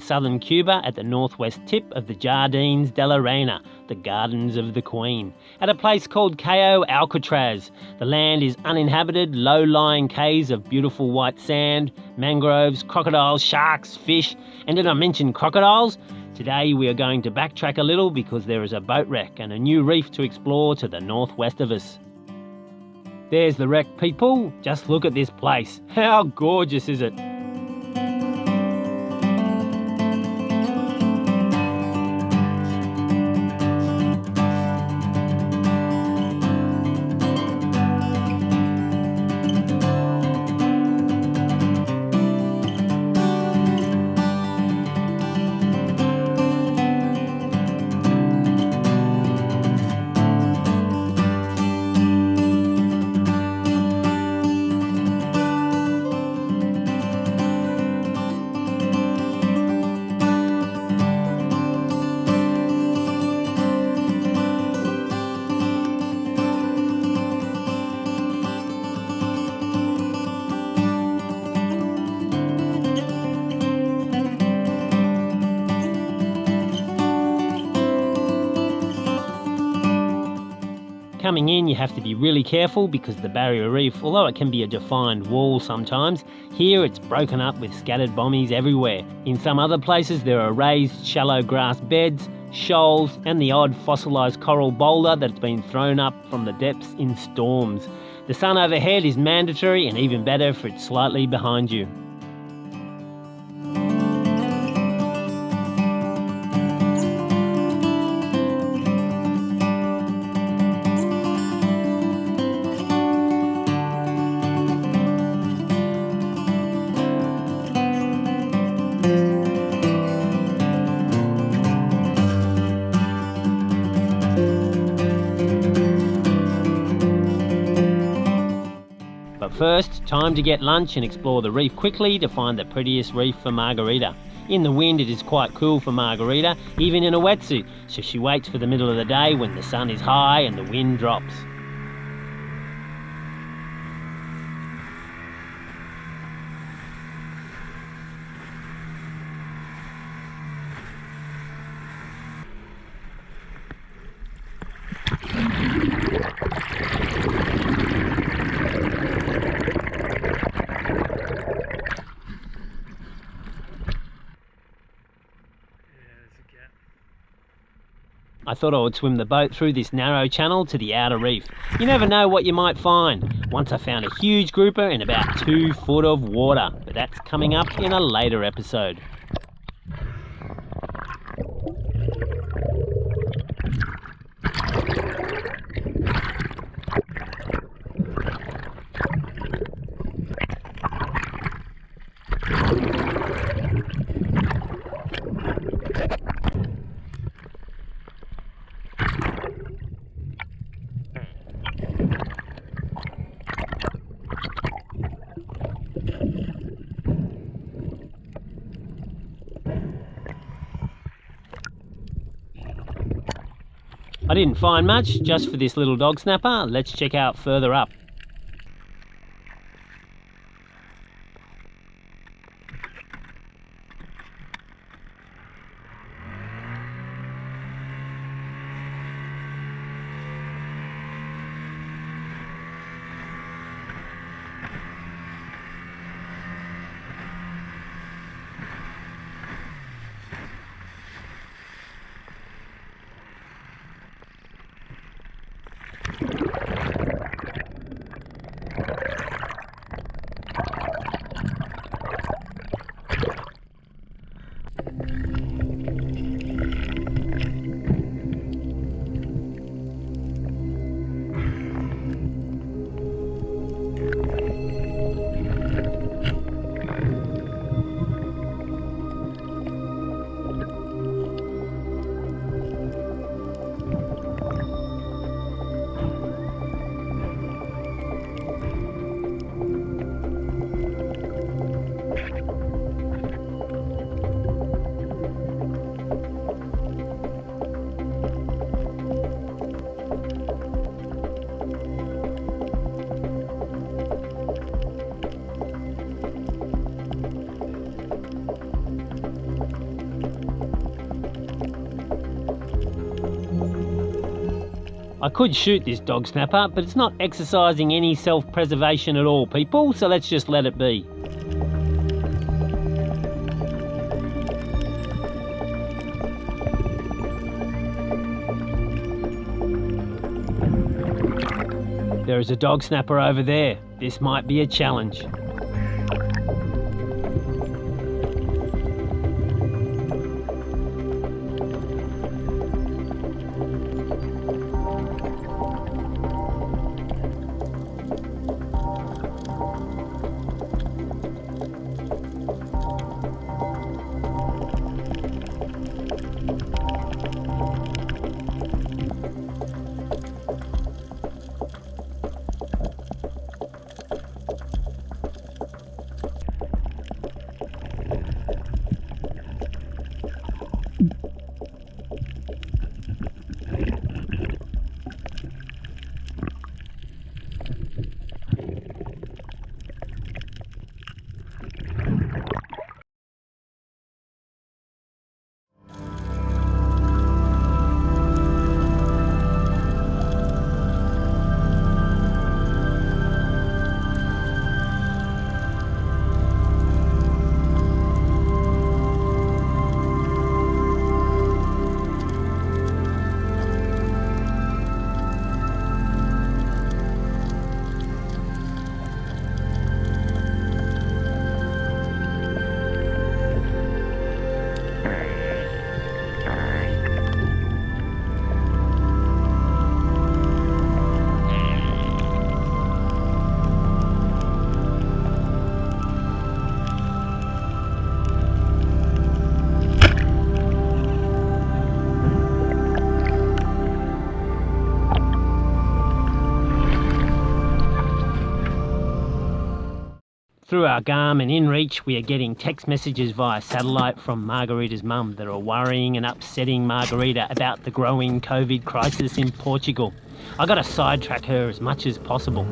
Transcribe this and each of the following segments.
southern Cuba at the northwest tip of the Jardines de la Reina, the Gardens of the Queen, at a place called Cayo Alcatraz. The land is uninhabited, low-lying cays of beautiful white sand, mangroves, crocodiles, sharks, fish. And did I mention crocodiles? Today we are going to backtrack a little because there is a boat wreck and a new reef to explore to the northwest of us. There's the wreck, people. Just look at this place. How gorgeous is it? Coming in, you have to be really careful because the barrier reef, although it can be a defined wall sometimes, here it's broken up with scattered bommies everywhere. In some other places there are raised shallow grass beds, shoals and the odd fossilised coral boulder that's been thrown up from the depths in storms. The sun overhead is mandatory and even better if it's slightly behind you. But first, time to get lunch and explore the reef quickly to find the prettiest reef for Margarita. In the wind it is quite cool for Margarita, even in a wetsuit, so she waits for the middle of the day when the sun is high and the wind drops. I thought I would swim the boat through this narrow channel to the outer reef. You never know what you might find. Once I found a huge grouper in about 2 foot of water, but that's coming up in a later episode. I didn't find much just for this little dog snapper. Let's check out further up. I could shoot this dog snapper, but it's not exercising any self-preservation at all, people, so let's just let it be. There is a dog snapper over there. This might be a challenge. Through our Garmin InReach, we are getting text messages via satellite from Margarita's mum that are worrying and upsetting Margarita about the growing COVID crisis in Portugal. I got to sidetrack her as much as possible.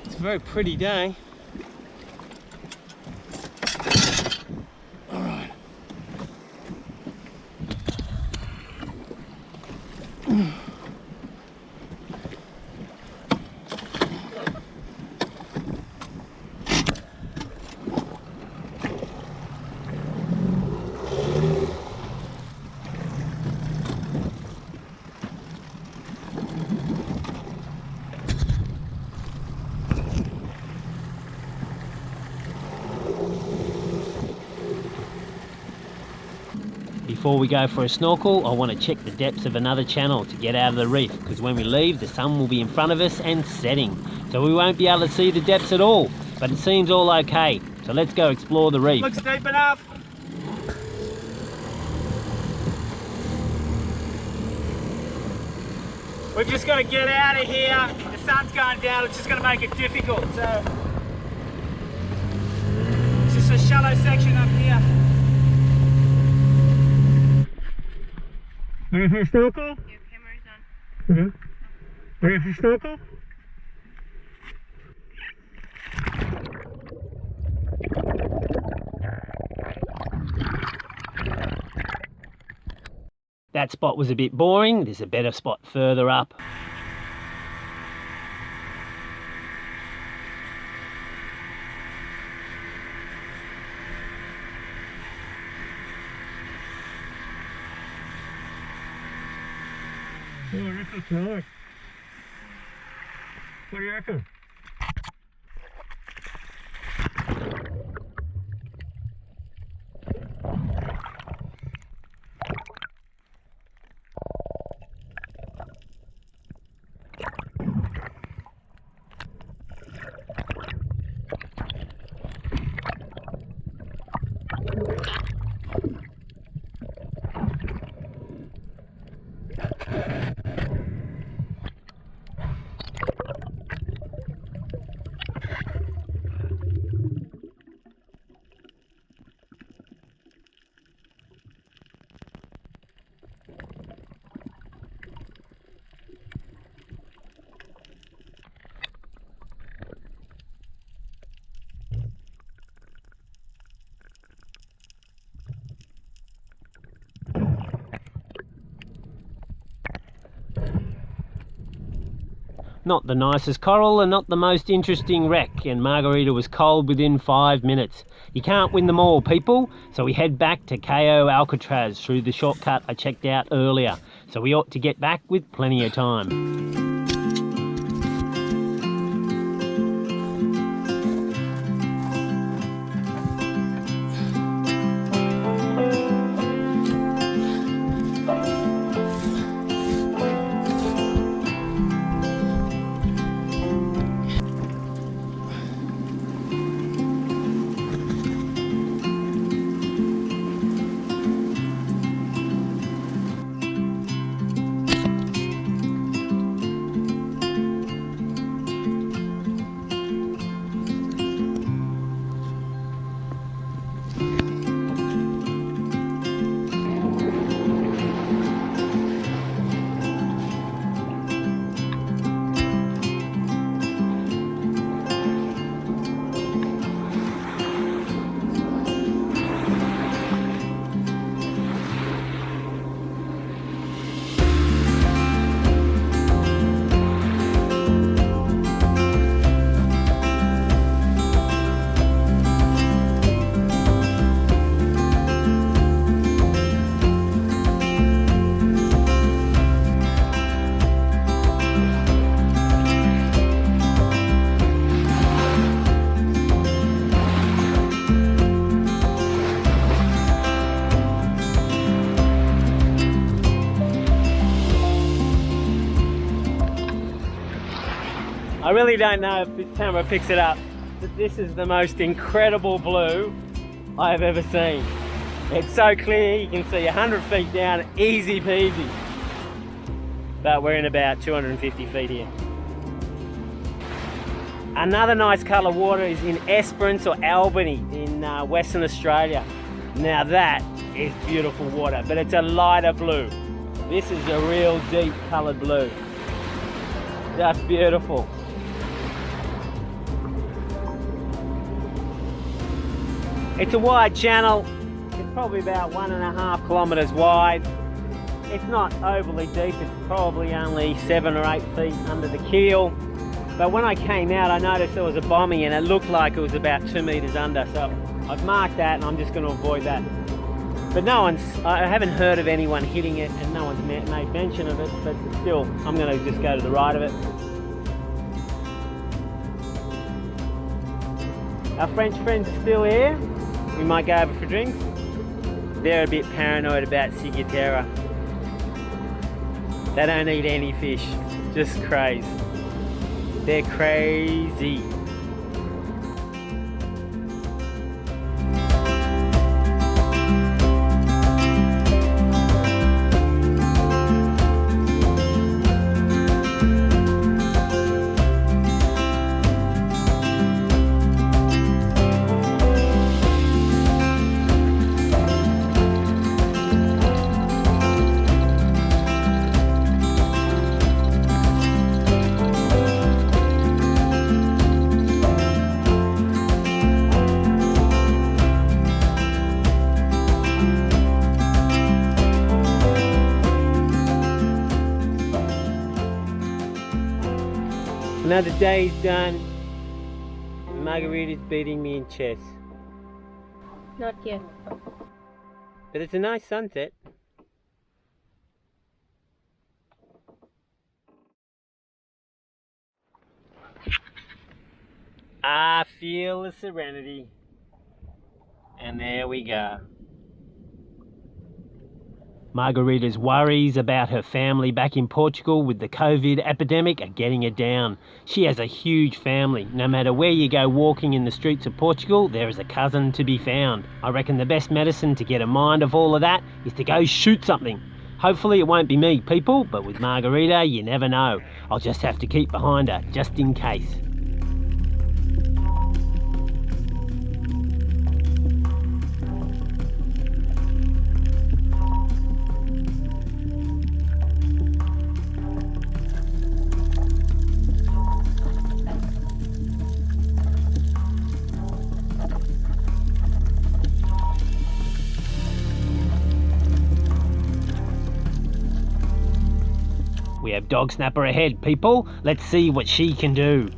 It's a very pretty day. All right. Before we go for a snorkel, I want to check the depths of another channel to get out of the reef, because when we leave, the sun will be in front of us and setting, so we won't be able to see the depths at all, but it seems all okay. So let's go explore the reef. Looks deep enough. We've just got to get out of here. The sun's going down, it's just going to make it difficult. So it's just a shallow section up here. Ready for a snorkel? Your camera's on. Ready for a snorkel? That spot was a bit boring. There's a better spot further up. Oh, this looks nice. What do you reckon? Not the nicest coral and not the most interesting wreck, and Margarita was cold within 5 minutes. You can't win them all, people, so we head back to Cayo Alcatraz through the shortcut I checked out earlier, so we ought to get back with plenty of time. I really don't know if this camera picks it up, but this is the most incredible blue I have ever seen. It's so clear, you can see 100 feet down, easy peasy. But we're in about 250 feet here. Another nice colour water is in Esperance or Albany in Western Australia. Now that is beautiful water, but it's a lighter blue. This is a real deep coloured blue. Just beautiful. It's a wide channel. It's probably about 1.5 kilometres wide. It's not overly deep, it's probably only 7 or 8 feet under the keel. But when I came out, I noticed there was a bombing and it looked like it was about 2 meters under. So I've marked that and I'm just going to avoid that. But I haven't heard of anyone hitting it and no one's made mention of it, but still, I'm going to just go to the right of it. Our French friends are still here. We might go over for drinks. They're a bit paranoid about ciguatera. They don't eat any fish, just crazy. They're crazy. Another day's done. Margarita's beating me in chess. Not yet. But it's a nice sunset. I feel the serenity. And there we go. Margarita's worries about her family back in Portugal with the COVID epidemic are getting her down. She has a huge family. No matter where you go walking in the streets of Portugal, there is a cousin to be found. I reckon the best medicine to get a mind of all of that is to go shoot something. Hopefully it won't be me, people, but with Margarita, you never know. I'll just have to keep behind her, just in case. We have Dog Snapper ahead, people. Let's see what she can do.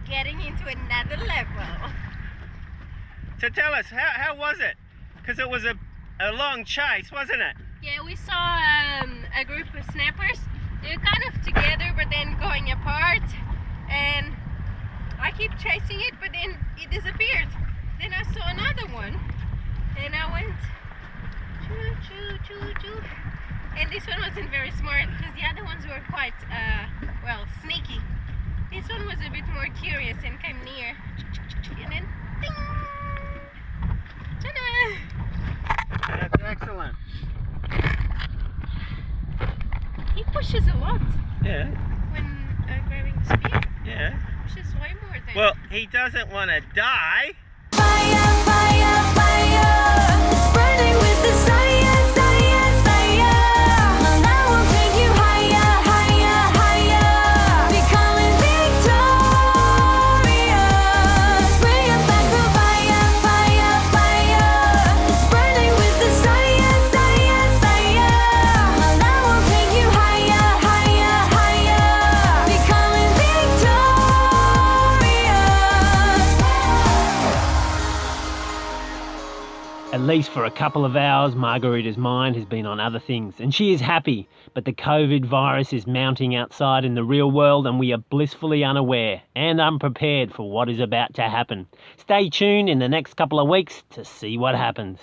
Getting into another level. So tell us, how was it? Because it was a long chase, wasn't it? Yeah, we saw a group of snappers. They were kind of together but then going apart, and I keep chasing it but then it disappeared. Then I saw another one and I went choo choo choo choo, and this one wasn't very smart because the other ones were quite well, sneaky. This one was a bit more curious and came near, and then ding! Ta-da! That's excellent. He pushes a lot. Yeah. When grabbing the spear. Yeah. Pushes way more than. Well, he doesn't want to die. Fire, fire, fire, spreading with desire, desire, desire. And I will take you higher, higher, higher. Becoming victorious. Bring it back the fire, At least for a couple of hours, Margarita's mind has been on other things, and she is happy, but the COVID virus is mounting outside in the real world, and we are blissfully unaware and unprepared for what is about to happen. Stay tuned in the next couple of weeks to see what happens.